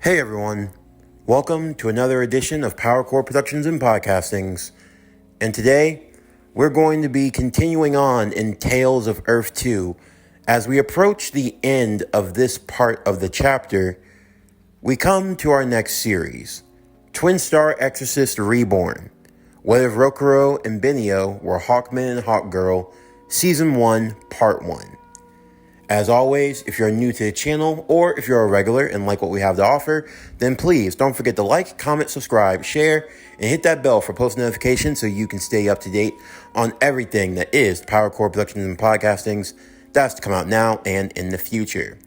Hey everyone, welcome to another edition of PowerCore Productions and Podcastings. And today, we're going to be continuing on in Tales of Earth 2. As we approach the end of this part of the chapter, we come to our next series, Twin Star Exorcist Reborn. What if Rokuro and Benio were Hawkman and Hawkgirl, Season 1, Part 1. As always, if you're new to the channel or if you're a regular and like what we have to offer, then please don't forget to like, comment, subscribe, share, and hit that bell for post notifications so you can stay up to date on everything that is PowerCore Productions and Podcastings that's to come out now and in the future.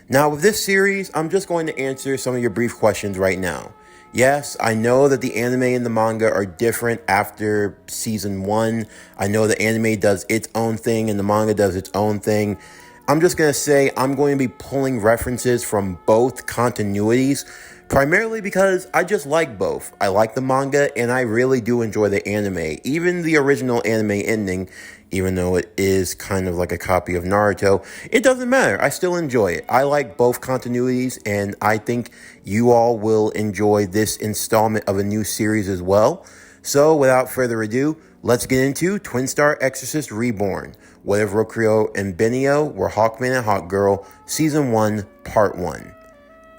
Now, with this series, I'm just going to answer some of your brief questions right now. Yes, I know that the anime and the manga are different after Season 1. I know the anime does its own thing and the manga does its own thing. I'm just going to say I'm going to be pulling references from both continuities, primarily because I just like both. I like the manga, and I really do enjoy the anime. Even the original anime ending, even though it is kind of like a copy of Naruto, it doesn't matter. I still enjoy it. I like both continuities, and I think you all will enjoy this installment of a new series as well. So, without further ado, let's get into Twin Star Exorcist Reborn. What if Rokuro and Benio were Hawkman and Hawkgirl, Season 1, Part 1.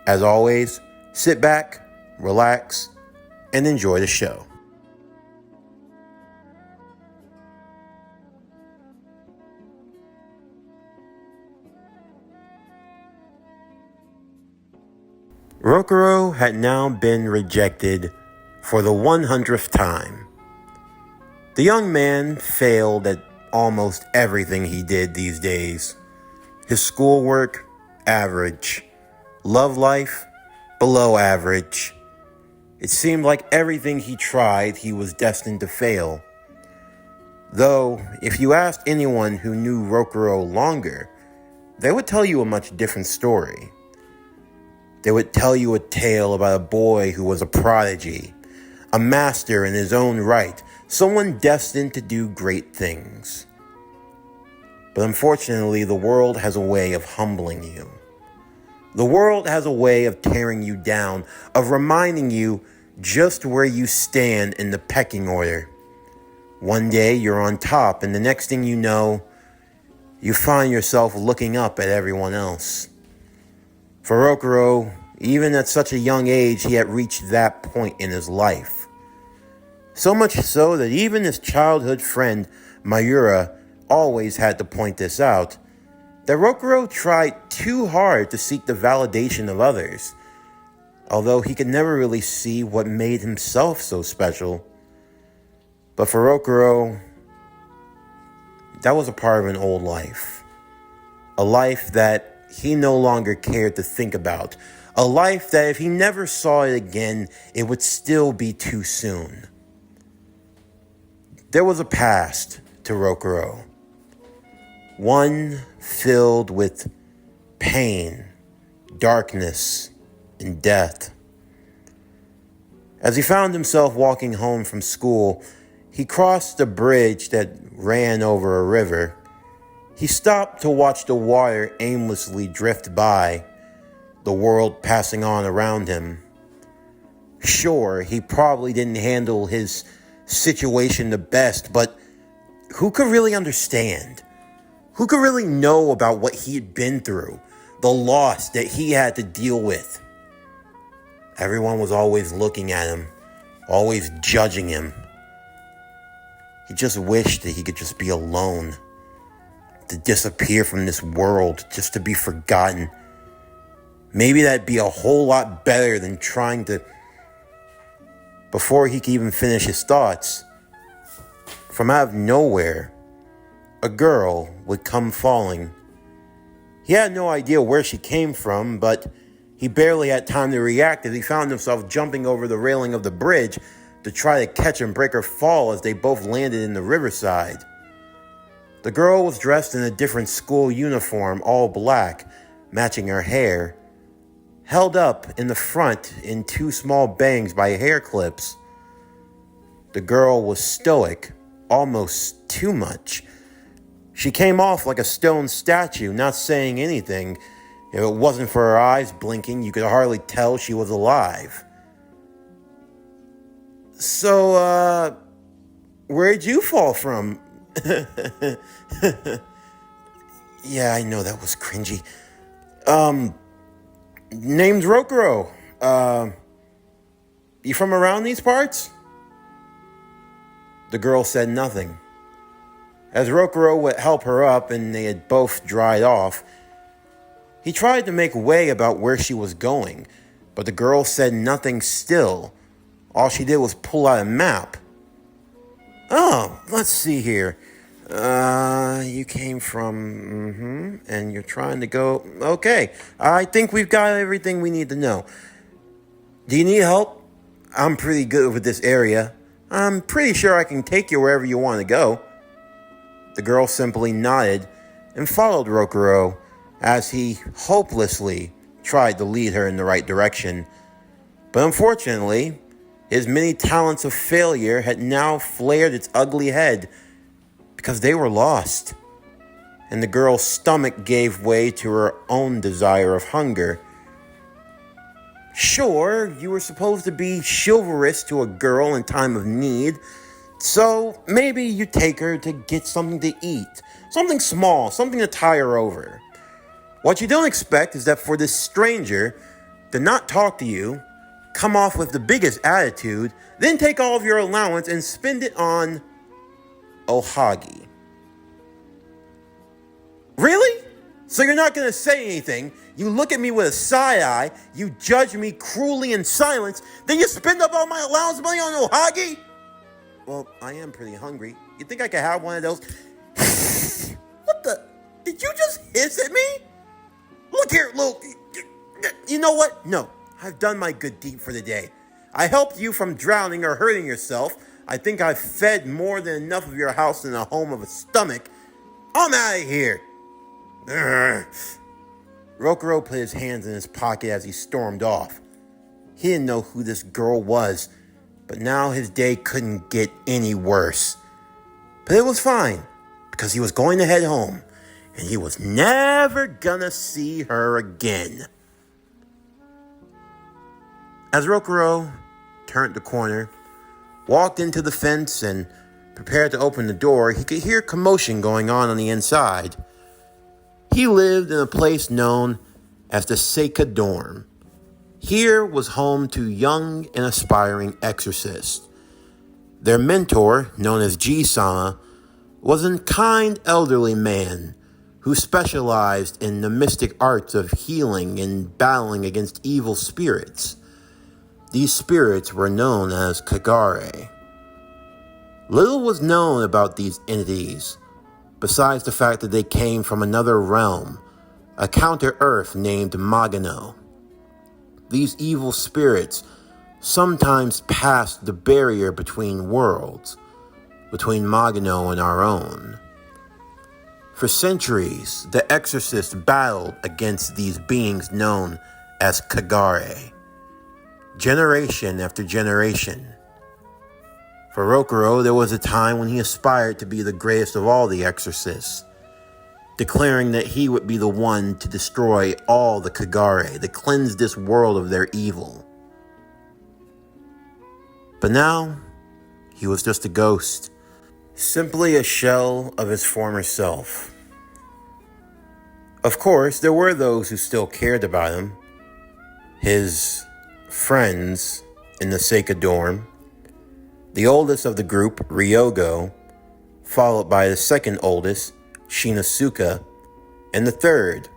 As always, sit back, relax, and enjoy the show. Rokuro had now been rejected for the 100th time. The young man failed at almost everything he did these days. His schoolwork, average. Love life, below average. It seemed like everything he tried, he was destined to fail. Though, if you asked anyone who knew Rokuro longer, they would tell you a much different story. They would tell you a tale about a boy who was a prodigy, a master in his own right, someone destined to do great things. But unfortunately, the world has a way of humbling you. The world has a way of tearing you down, of reminding you just where you stand in the pecking order. One day you're on top, and the next thing you know, you find yourself looking up at everyone else. For Rokuro, even at such a young age, he had reached that point in his life. So much so that even his childhood friend, Mayura, always had to point this out, that Rokuro tried too hard to seek the validation of others, although he could never really see what made himself so special. But for Rokuro, that was a part of an old life. A life that he no longer cared to think about. A life that if he never saw it again, it would still be too soon. There was a past to Rokuro. One filled with pain, darkness, and death. As he found himself walking home from school, he crossed a bridge that ran over a river. He stopped to watch the water aimlessly drift by, the world passing on around him. Sure, he probably didn't handle his situation the best, but who could really understand? Who could really know about what he had been through, the loss that he had to deal with? Everyone was always looking at him, always judging him. He just wished that he could just be alone, to disappear from this world, just to be forgotten. Maybe that'd be a whole lot better than trying to... Before he could even finish his thoughts, from out of nowhere, a girl would come falling. He had no idea where she came from, but he barely had time to react as he found himself jumping over the railing of the bridge to try to catch and break her fall as they both landed in the riverside. The girl was dressed in a different school uniform, all black, matching her hair, held up in the front in two small bangs by hair clips. The girl was stoic, almost too much. She came off like a stone statue, not saying anything, If it wasn't for her eyes blinking, you could hardly tell she was alive. So, where'd you fall from? Yeah, I know that was cringy. Name's Rokuro. You from around these parts? The girl said nothing. As Rokuro would help her up and they had both dried off, he tried to make way about where she was going, but the girl said nothing still. All she did was pull out a map. Oh, let's see here. You came from, and you're trying to go, okay. I think we've got everything we need to know. Do you need help? I'm pretty good with this area. I'm pretty sure I can take you wherever you want to go. The girl simply nodded and followed Rokuro as he hopelessly tried to lead her in the right direction. But unfortunately, his many talents of failure had now flared its ugly head because they were lost. And the girl's stomach gave way to her own desire of hunger. Sure, you were supposed to be chivalrous to a girl in time of need, so maybe you take her to get something to eat. Something small, something to tie her over. What you don't expect is that for this stranger to not talk to you, come off with the biggest attitude, then take all of your allowance and spend it on Ohagi. Really? So you're not going to say anything, you look at me with a side eye, you judge me cruelly in silence, then you spend up all my allowance money on Ohagi? Well, I am pretty hungry. You think I could have one of those? What the? Did you just hiss at me? Look here, Luke. You know what? No, I've done my good deed for the day. I helped you from drowning or hurting yourself. I think I've fed more than enough of your house in the home of a stomach. I'm out of here. Rokuro put his hands in his pocket as he stormed off. He didn't know who this girl was, but now his day couldn't get any worse. But it was fine, because he was going to head home, and he was never gonna see her again. As Rokuro turned the corner, walked into the fence, and prepared to open the door, he could hear commotion going on the inside. He lived in a place known as the Seikka dorm. Here was home to young and aspiring exorcists. Their mentor, known as Ji-sama, was a kind elderly man who specialized in the mystic arts of healing and battling against evil spirits. These spirits were known as Kagare. Little was known about these entities, besides the fact that they came from another realm, a counter-earth named Magano. These evil spirits sometimes passed the barrier between worlds, between Magano and our own. For centuries, the exorcists battled against these beings known as Kagare, generation after generation. For Rokuro, there was a time when he aspired to be the greatest of all the exorcists, declaring that he would be the one to destroy all the Kagare, to cleanse this world of their evil. But now, he was just a ghost, simply a shell of his former self. Of course, there were those who still cared about him, his friends in the Seikka dorm, the oldest of the group, Ryogo, followed by the second oldest, Shinosuke, and the third,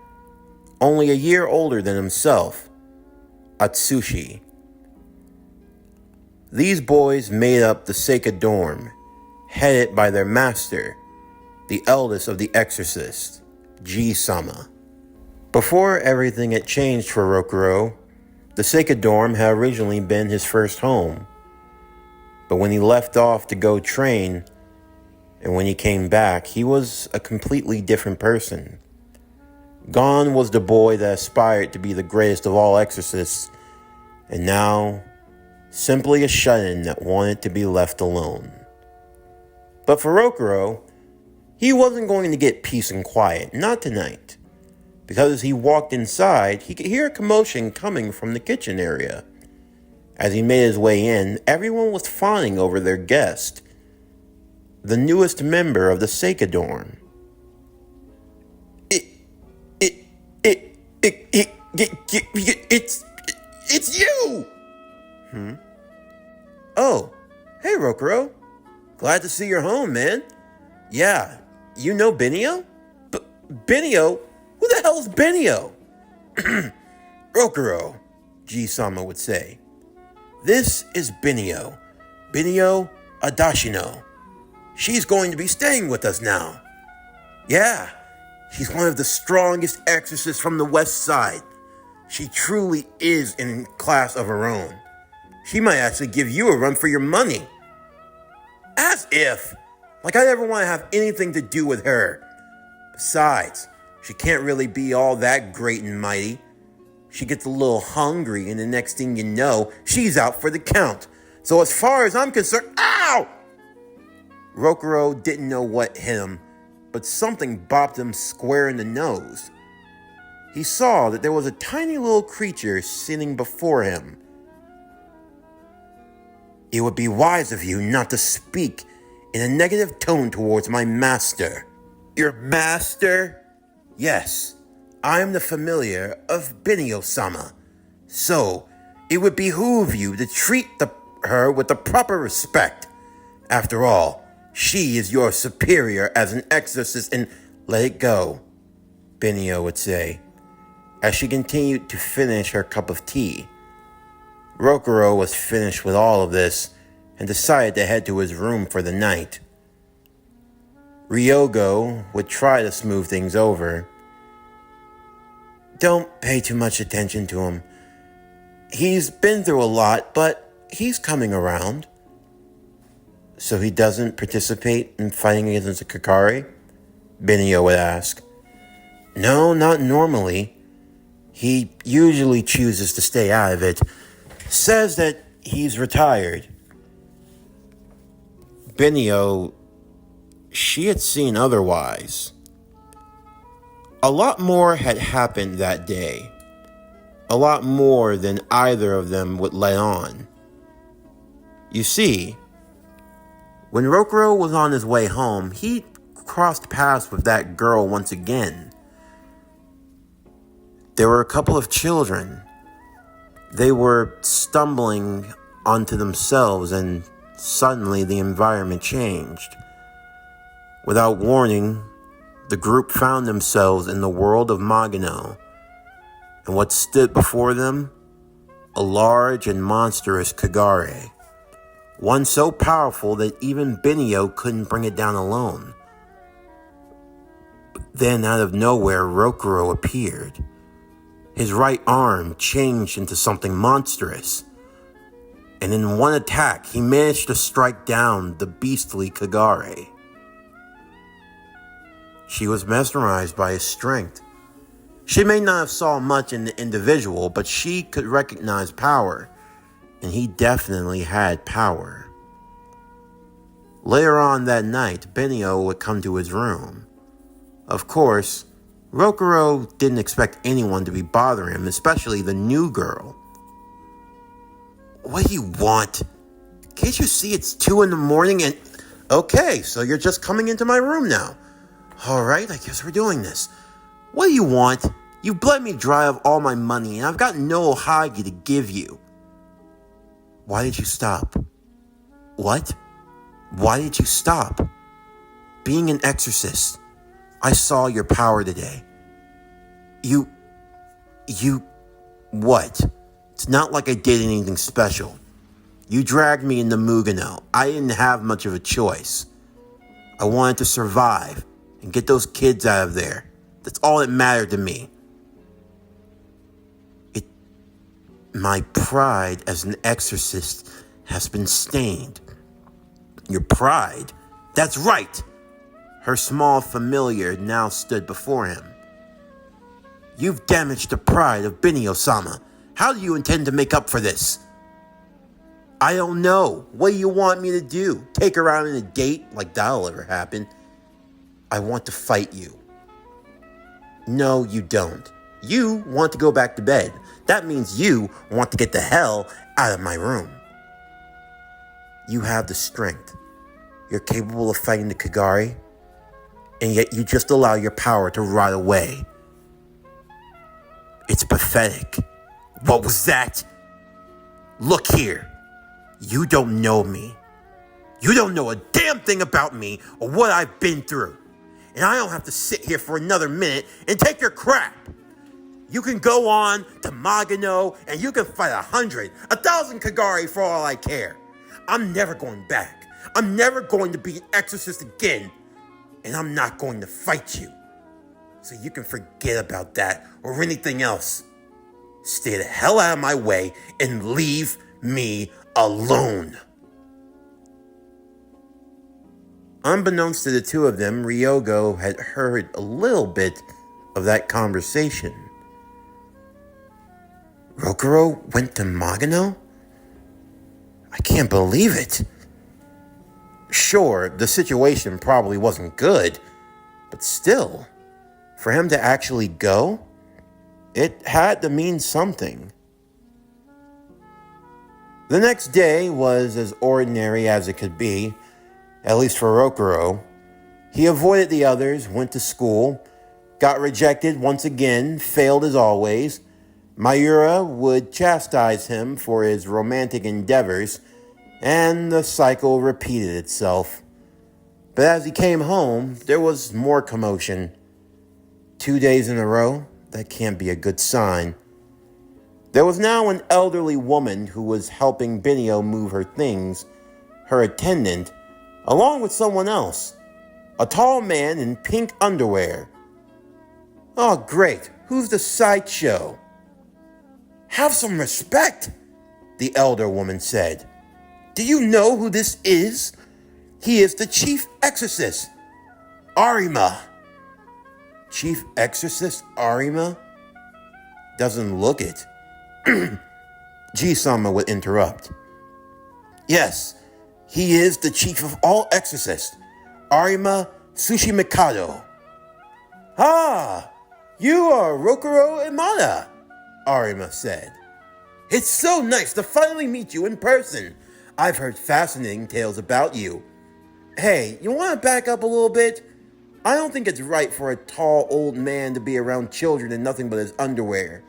only a year older than himself, Atsushi. These boys made up the Seikka dorm, headed by their master, the eldest of the exorcists, Ji-sama. Before everything had changed for Rokuro, the Seikka dorm had originally been his first home. But when he left off to go train, and when he came back, he was a completely different person. Gone was the boy that aspired to be the greatest of all exorcists, and now simply a shut-in that wanted to be left alone. But for Rokuro, he wasn't going to get peace and quiet, not tonight, because as he walked inside, he could hear a commotion coming from the kitchen area. As he made his way in, everyone was fawning over their guest, the newest member of the Seikka dorm. It's you! Oh, hey Rokuro. Glad to see you're home, man. Yeah, you know Benio? Benio? Who the hell's Benio? Rokuro, G-sama would say. This is Benio. Benio Adashino. She's going to be staying with us now. Yeah, she's one of the strongest exorcists from the West Side. She truly is in a class of her own. She might actually give you a run for your money. As if. Like I'd ever want to have anything to do with her. Besides, she can't really be all that great and mighty. She gets a little hungry and the next thing you know, she's out for the count. So as far as I'm concerned, ow! Rokuro didn't know what hit him, but something bopped him square in the nose. He saw that there was a tiny little creature sitting before him. It would be wise of you not to speak in a negative tone towards my master. Your master? Yes, I am the familiar of Benio-sama. So, it would behoove you to treat her with the proper respect. After all, she is your superior as an exorcist and let it go, Benio would say, as she continued to finish her cup of tea. Rokuro was finished with all of this and decided to head to his room for the night. Ryogo would try to smooth things over. Don't pay too much attention to him. He's been through a lot, but he's coming around. So he doesn't participate in fighting against the Kakari? Benio would ask. No, not normally. He usually chooses to stay out of it. Says that he's retired. Benio, she had seen otherwise. A lot more had happened that day. A lot more than either of them would let on. You see, when Rokuro was on his way home, he crossed paths with that girl once again. There were a couple of children. They were stumbling onto themselves and suddenly the environment changed. Without warning, the group found themselves in the world of Magano, and what stood before them? A large and monstrous Kagare. One so powerful that even Benio couldn't bring it down alone. But then out of nowhere, Rokuro appeared. His right arm changed into something monstrous. And in one attack, he managed to strike down the beastly Kagare. She was mesmerized by his strength. She may not have saw much in the individual, but she could recognize power. And he definitely had power. Later on that night, Benio would come to his room. Of course, Rokuro didn't expect anyone to be bothering him, especially the new girl. What do you want? Can't you see it's 2 a.m. and... Okay, so you're just coming into my room now. Alright, I guess we're doing this. What do you want? You've bled me dry of all my money, and I've got no Hagi to give you. Why did you stop? What? Why did you stop? Being an exorcist, I saw your power today. You... What? It's not like I did anything special. You dragged me into Mugano. I didn't have much of a choice. I wanted to survive and get those kids out of there. That's all that mattered to me. My pride as an exorcist has been stained. Your pride? That's right! Her small familiar now stood before him. You've damaged the pride of Benio-sama. How do you intend to make up for this? I don't know. What do you want me to do? Take her out on a date? Like that'll ever happen. I want to fight you. No, you don't. You want to go back to bed. That means you want to get the hell out of my room. You have the strength. You're capable of fighting the Kagari, and yet you just allow your power to rot away. It's pathetic. What was that? Look here. You don't know me. You don't know a damn thing about me or what I've been through. And I don't have to sit here for another minute and take your crap. You can go on to Magano and you can fight 100, 1,000 Kagari for all I care. I'm never going back. I'm never going to be an exorcist again. And I'm not going to fight you. So you can forget about that or anything else. Stay the hell out of my way and leave me alone. Unbeknownst to the two of them, Ryogo had heard a little bit of that conversation. Rokuro went to Magano? I can't believe it. Sure, the situation probably wasn't good, but still, for him to actually go, it had to mean something. The next day was as ordinary as it could be, at least for Rokuro. He avoided the others, went to school, got rejected once again, failed as always. Mayura would chastise him for his romantic endeavors, and the cycle repeated itself. But as he came home, there was more commotion. 2 days in a row, that can't be a good sign. There was now an elderly woman who was helping Benio move her things, her attendant, along with someone else, a tall man in pink underwear. Oh, great. Who's the sideshow? Have some respect, the elder woman said. Do you know who this is? He is the chief exorcist, Arima. Chief exorcist Arima? Doesn't look it. G-sama would interrupt. Yes, he is the chief of all exorcists, Arima Tsushimikado. Ah, you are Rokuro Imada, Arima said. It's so nice to finally meet you in person. I've heard fascinating tales about you. Hey, you want to back up a little bit? I don't think it's right for a tall old man to be around children in nothing but his underwear.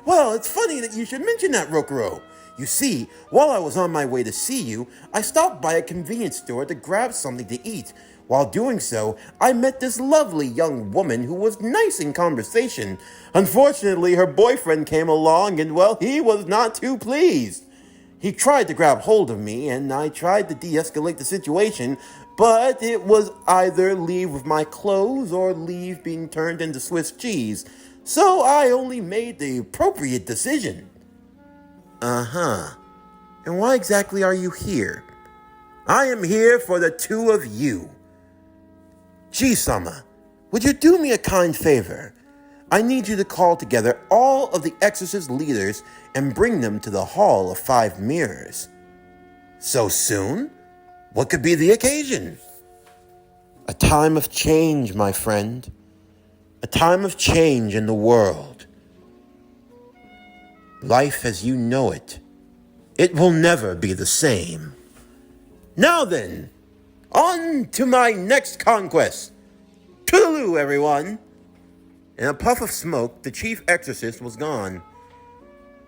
Well, it's funny that you should mention that, Rokuro. You see, while I was on my way to see you, I stopped by a convenience store to grab something to eat. While doing so, I met this lovely young woman who was nice in conversation. Unfortunately, her boyfriend came along and, well, he was not too pleased. He tried to grab hold of me, and I tried to de-escalate the situation, but it was either leave with my clothes or leave being turned into Swiss cheese. So I only made the appropriate decision. Uh-huh. And why exactly are you here? I am here for the two of you. G-sama, would you do me a kind favor? I need you to call together all of the Exorcist leaders and bring them to the Hall of Five Mirrors. So soon? What could be the occasion? A time of change, my friend. A time of change in the world. Life as you know it. It will never be the same. Now then, on to my next conquest. Toodaloo, everyone. In a puff of smoke, the chief exorcist was gone.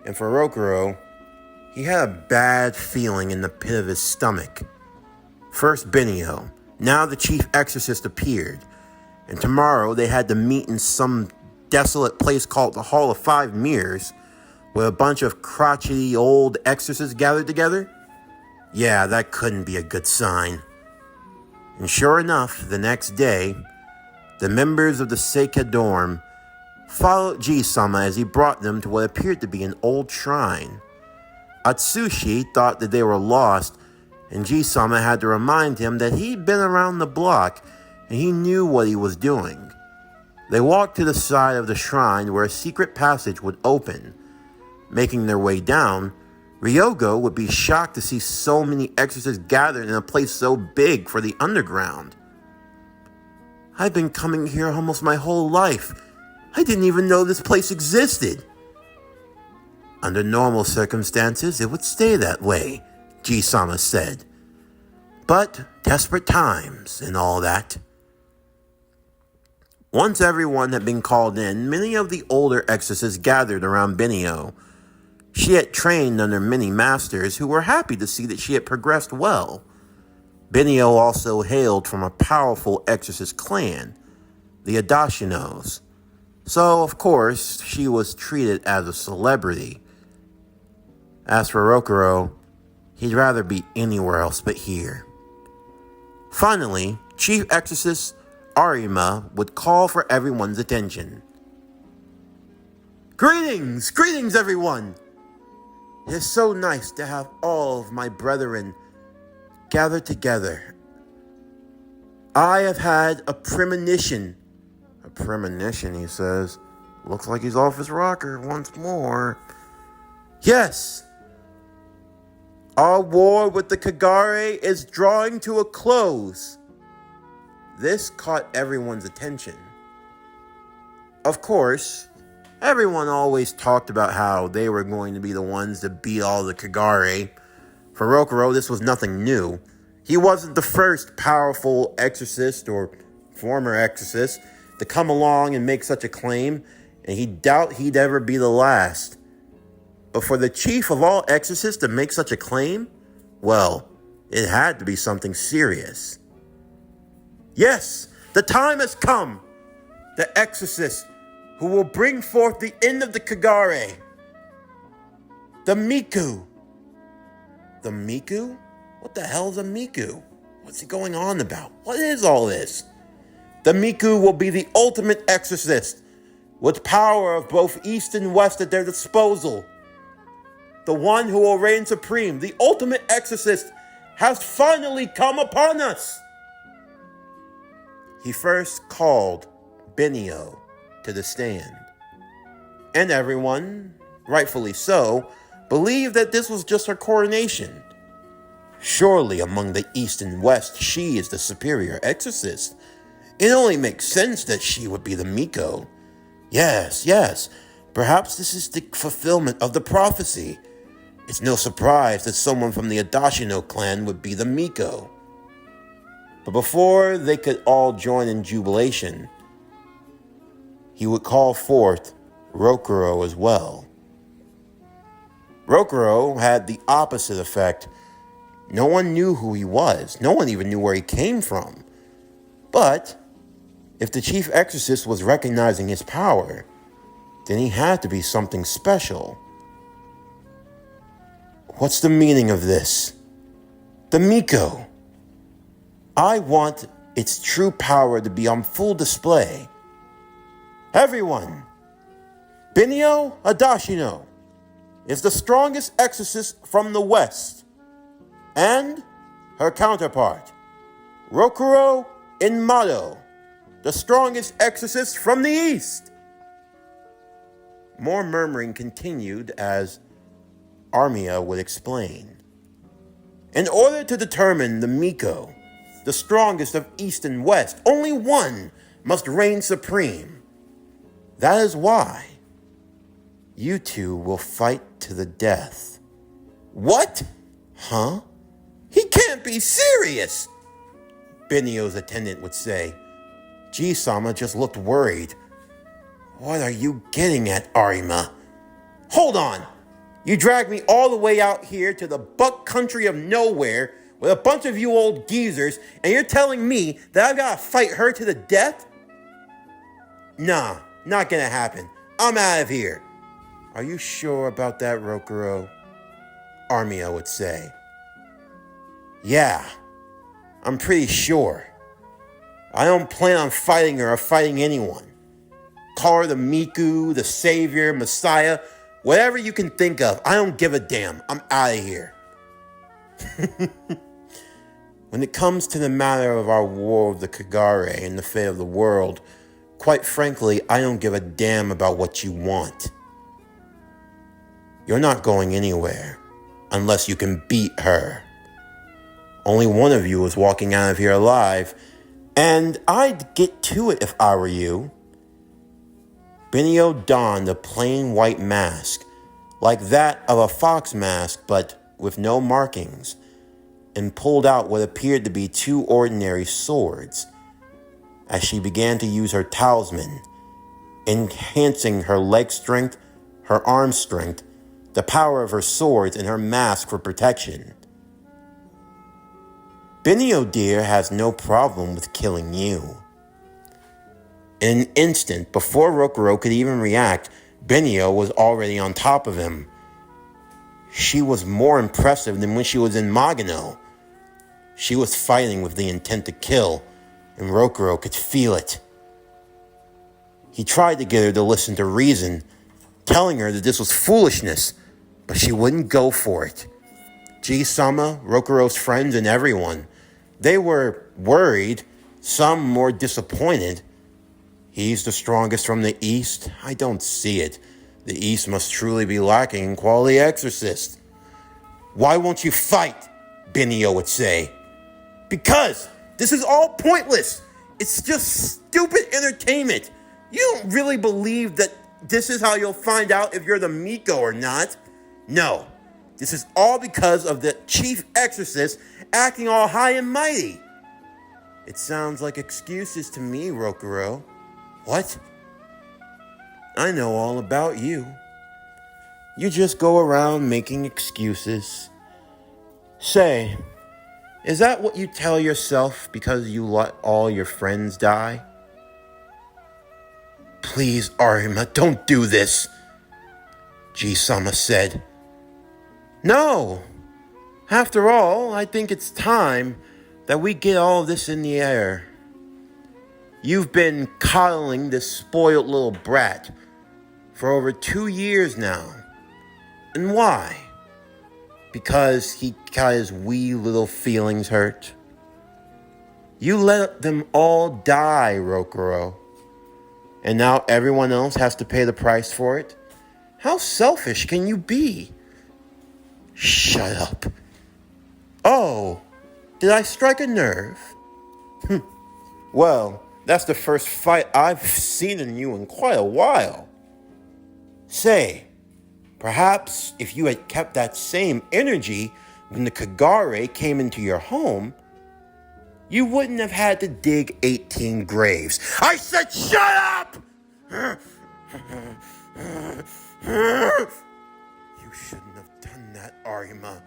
And for Rokuro, he had a bad feeling in the pit of his stomach. First Benio, now the chief exorcist appeared. And tomorrow they had to meet in some desolate place called the Hall of Five Mirrors, with a bunch of crotchety old exorcists gathered together. Yeah, that couldn't be a good sign. And sure enough, the next day, the members of the Seikka dorm followed G-sama as he brought them to what appeared to be an old shrine. Atsushi thought that they were lost, and G-sama had to remind him that he'd been around the block and he knew what he was doing. They walked to the side of the shrine where a secret passage would open. Making their way down, Ryogo would be shocked to see so many exorcists gathered in a place so big for the underground. I've been coming here almost my whole life. I didn't even know this place existed. Under normal circumstances, it would stay that way, Ji-sama said. But desperate times and all that. Once everyone had been called in, many of the older exorcists gathered around Benio. She had trained under many masters who were happy to see that she had progressed well. Benio also hailed from a powerful exorcist clan, the Adashinos. So, of course, she was treated as a celebrity. As for Rokuro, he'd rather be anywhere else but here. Finally, Chief Exorcist Arima would call for everyone's attention. Greetings! Greetings, everyone! It is so nice to have all of my brethren gathered together. I have had a premonition. A premonition, he says. Looks like he's off his rocker once more. Yes! Our war with the Kagare is drawing to a close. This caught everyone's attention. Of course, everyone always talked about how they were going to be the ones to beat all the Kagare. For Rokuro, this was nothing new. He wasn't the first powerful exorcist or former exorcist to come along and make such a claim, and he doubt he'd ever be the last. But for the chief of all exorcists to make such a claim, well, it had to be something serious. Yes, the time has come. The exorcist who will bring forth the end of the Kagare. The Miku. The Miku? What the hell is a Miku? What's he going on about? What is all this? The Miku will be the ultimate exorcist, with power of both east and west at their disposal. The one who will reign supreme, the ultimate exorcist, has finally come upon us. He first called Benio to the stand. And everyone, rightfully so, believed that this was just her coronation. Surely among the East and West, she is the superior exorcist. It only makes sense that she would be the Miko. Yes, perhaps this is the fulfillment of the prophecy. It's no surprise that someone from the Adashino clan would be the Miko. But before they could all join in jubilation, he would call forth Rokuro as well. Rokuro had the opposite effect. No one knew who he was. No one even knew where he came from. But if the chief exorcist was recognizing his power, then he had to be something special. What's the meaning of this? The Miko. I want its true power to be on full display. Everyone, Benio Adashino is the strongest exorcist from the West, and her counterpart, Rokuro Inmado, the strongest exorcist from the East. More murmuring continued as Armia would explain. In order to determine the Miko, the strongest of East and West, only one must reign supreme. That is why you two will fight to the death. What? Huh? He can't be serious, Benio's attendant would say. Ji-sama just looked worried. What are you getting at, Arima? Hold on. You dragged me all the way out here to the buck country of nowhere with a bunch of you old geezers, and you're telling me that I've got to fight her to the death? Nah, not gonna happen. I'm out of here. Are you sure about that, Rokuro? Armia would say. Yeah, I'm pretty sure. I don't plan on fighting her or fighting anyone. Call her the Miku, the Savior, Messiah, whatever you can think of. I don't give a damn. I'm out of here. When it comes to the matter of our war with the Kagare and the fate of the world, quite frankly, I don't give a damn about what you want. You're not going anywhere unless you can beat her. Only one of you is walking out of here alive, And I'd get to it if I were you. Benio donned a plain white mask, like that of a fox mask, but with no markings, and pulled out what appeared to be two ordinary swords, as she began to use her talisman, enhancing her leg strength, her arm strength, the power of her swords, and her mask for protection. Benio dear has no problem with killing you. In an instant, before Rokuro could even react, Benio was already on top of him. She was more impressive than when she was in Magano. She was fighting with the intent to kill, and Rokuro could feel it. He tried to get her to listen to reason, telling her that this was foolishness, but she wouldn't go for it. Ji-sama, Rokuro's friends, and everyone, they were worried, some more disappointed. He's the strongest from the East? I don't see it. The East must truly be lacking in quality exorcists. Why won't you fight? Benio would say. Because this is all pointless. It's just stupid entertainment. You don't really believe that this is how you'll find out if you're the Miko or not. No, this is all because of the chief exorcist acting all high and mighty. It sounds like excuses to me, Rokuro. What? I know all about you. You just go around making excuses. Say, is that what you tell yourself because you let all your friends die? Please, Arima, don't do this, Ji-sama said. No. After all, I think it's time that we get all this in the air. You've been coddling this spoiled little brat for over 2 years now. And why? Because he got his wee little feelings hurt? You let them all die, Rokuro. And now everyone else has to pay the price for it? How selfish can you be? Shut up. Oh, did I strike a nerve? Well, that's the first fight I've seen in you in quite a while. Say, perhaps if you had kept that same energy when the Kagare came into your home, you wouldn't have had to dig 18 graves. I said shut up! You shouldn't have done that, Arima.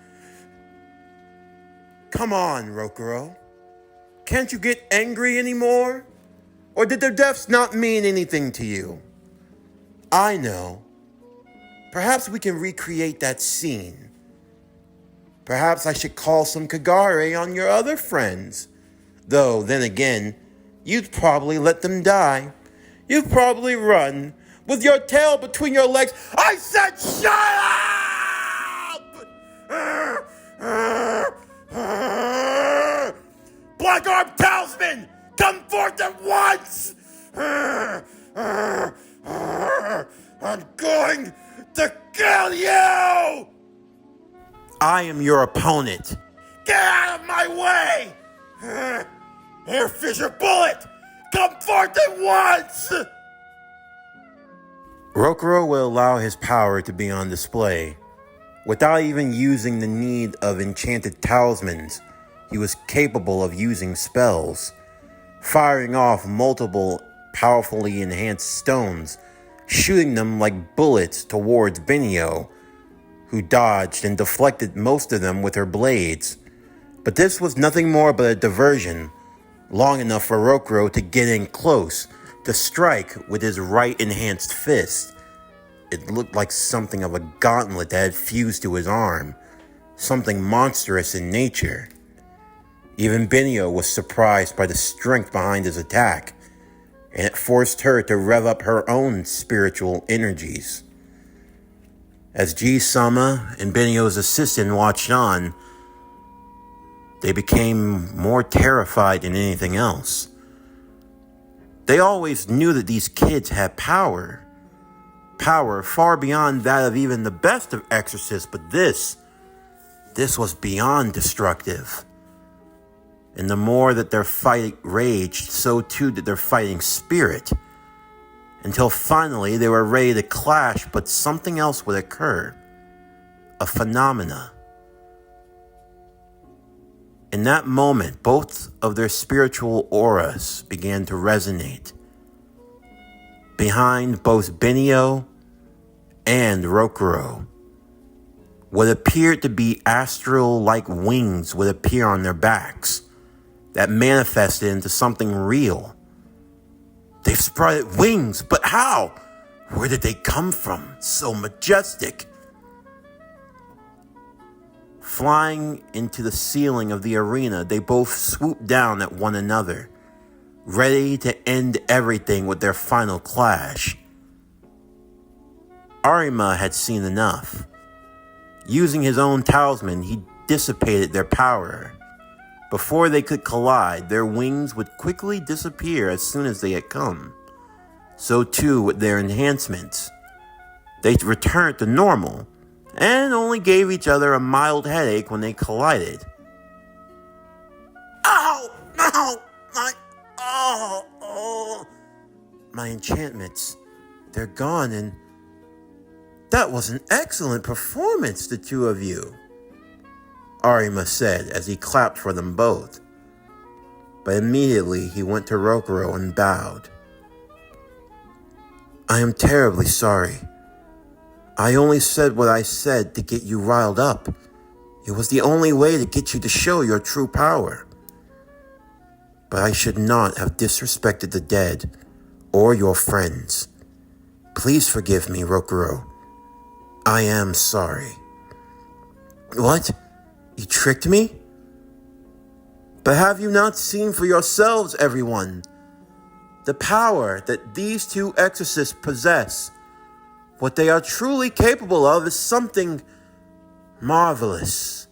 Come on, Rokuro. Can't you get angry anymore? Or did their deaths not mean anything to you? I know. Perhaps we can recreate that scene. Perhaps I should call some Kagare on your other friends. Though, then again, you'd probably let them die. You'd probably run with your tail between your legs. I said shut up! Black Arm Talisman! Come forth at once! I'm going to kill you! I am your opponent. Get out of my way! Air Fissure Bullet! Come forth at once! Rokuro will allow his power to be on display. Without even using the need of enchanted talismans, he was capable of using spells, firing off multiple powerfully enhanced stones, shooting them like bullets towards Benio, who dodged and deflected most of them with her blades. But this was nothing more but a diversion, long enough for Rokuro to get in close, to strike with his right enhanced fist. It looked like something of a gauntlet that had fused to his arm, something monstrous in nature. Even Benio was surprised by the strength behind his attack, and it forced her to rev up her own spiritual energies. As Ji-sama and Benio's assistant watched on, they became more terrified than anything else. They always knew that these kids had power far beyond that of even the best of exorcists, but this was beyond destructive. And the more that their fight raged, so too did their fighting spirit. Until finally they were ready to clash, but something else would occur. A phenomena. In that moment, both of their spiritual auras began to resonate. Behind both Benio and Rokuro, what appeared to be astral-like wings would appear on their backs that manifested into something real. They've sprouted wings, but how? Where did they come from? So majestic. Flying into the ceiling of the arena, they both swooped down at one another, ready to end everything with their final clash. Arima had seen enough. Using his own talisman, he dissipated their power. Before they could collide, their wings would quickly disappear as soon as they had come. So too with their enhancements. They returned to normal, and only gave each other a mild headache when they collided. Ow! Ow! My enchantments, they're gone, and that was an excellent performance, the two of you, Arima said as he clapped for them both. But immediately he went to Rokuro and bowed. I am terribly sorry. I only said what I said to get you riled up. It was the only way to get you to show your true power. But I should not have disrespected the dead or your friends. Please forgive me, Rokuro. I am sorry. What? You tricked me? But have you not seen for yourselves, everyone? The power that these two exorcists possess. What they are truly capable of is something marvelous.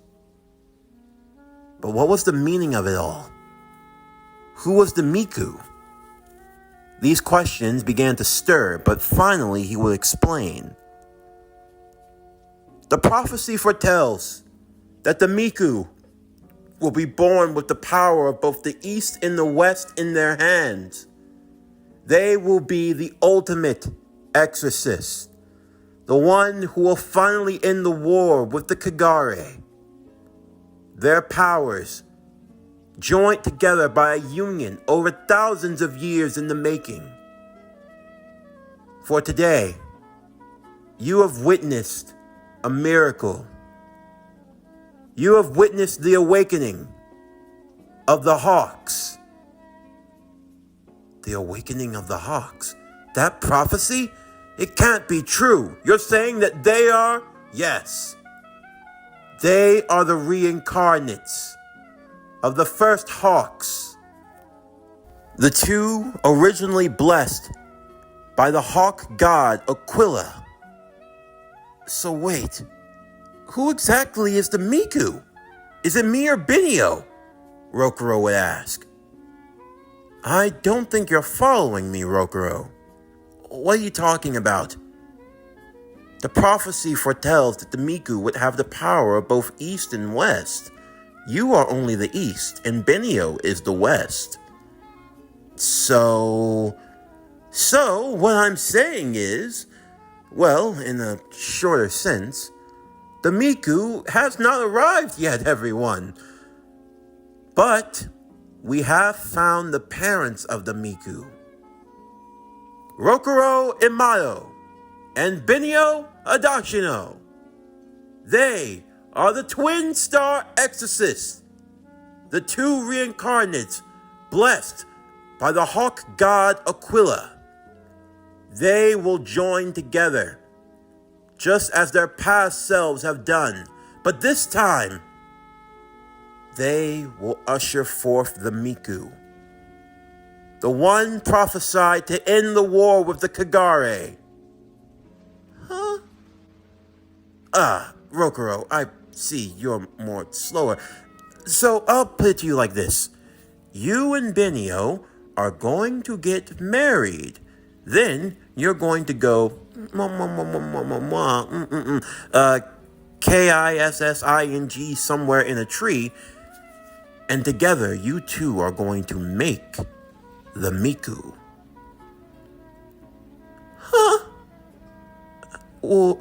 But what was the meaning of it all? Who was the Miku? These questions began to stir, but finally he would explain. The prophecy foretells that the Miku will be born with the power of both the East and the West in their hands. They will be the ultimate exorcist, the one who will finally end the war with the Kagare. Their powers, joined together by a union over thousands of years in the making. For today, you have witnessed a miracle. You have witnessed the awakening of the Hawks. The awakening of the Hawks. That prophecy? It can't be true. You're saying that they are? Yes. They are the reincarnates of the first Hawks. The two originally blessed by the Hawk god Aquila. So wait, who exactly is the Miku? Is it me or Benio? Rokuro would ask. I don't think you're following me, Rokuro. What are you talking about? The prophecy foretells that the Miku would have the power of both East and West. You are only the East, and Benio is the West. So what I'm saying is, well, in a shorter sense, the Miku has not arrived yet, everyone. But we have found the parents of the Miku. Rokuro Imato and Benio Adashino. They are the twin star exorcists, the two reincarnates blessed by the hawk god Aquila. They will join together, just as their past selves have done, but this time, they will usher forth the Miku, the one prophesied to end the war with the Kagare. Huh? Rokuro, I see you're more slower. So I'll put it to you like this. You and Benio are going to get married. Then you're going to go kissing somewhere in a tree. And together, you two are going to make the Miku. Huh? Well,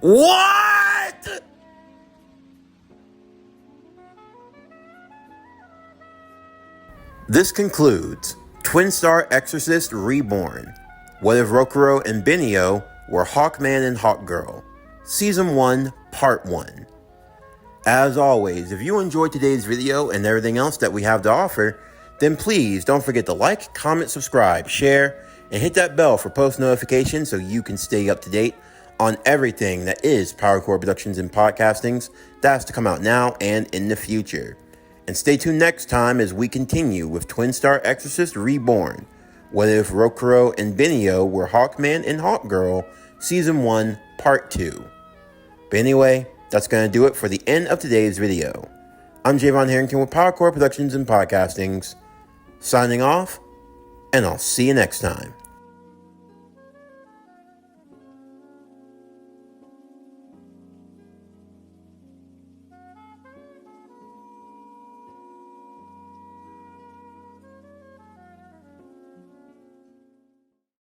what? This concludes Twin Star Exorcist Reborn. What if Rokuro and Benio were Hawkman and Hawkgirl? Season 1, Part 1. As always, if you enjoyed today's video and everything else that we have to offer, then please don't forget to like, comment, subscribe, share, and hit that bell for post notifications so you can stay up to date on everything that is PowerCore Productions and Podcastings that's to come out now and in the future. And stay tuned next time as we continue with Twin Star Exorcist Reborn. What if Rokuro and Benio were Hawkman and Hawkgirl, Season 1, Part 2. But anyway, that's going to do it for the end of today's video. I'm Javon Harrington with PowerCore Productions and Podcastings, signing off, and I'll see you next time.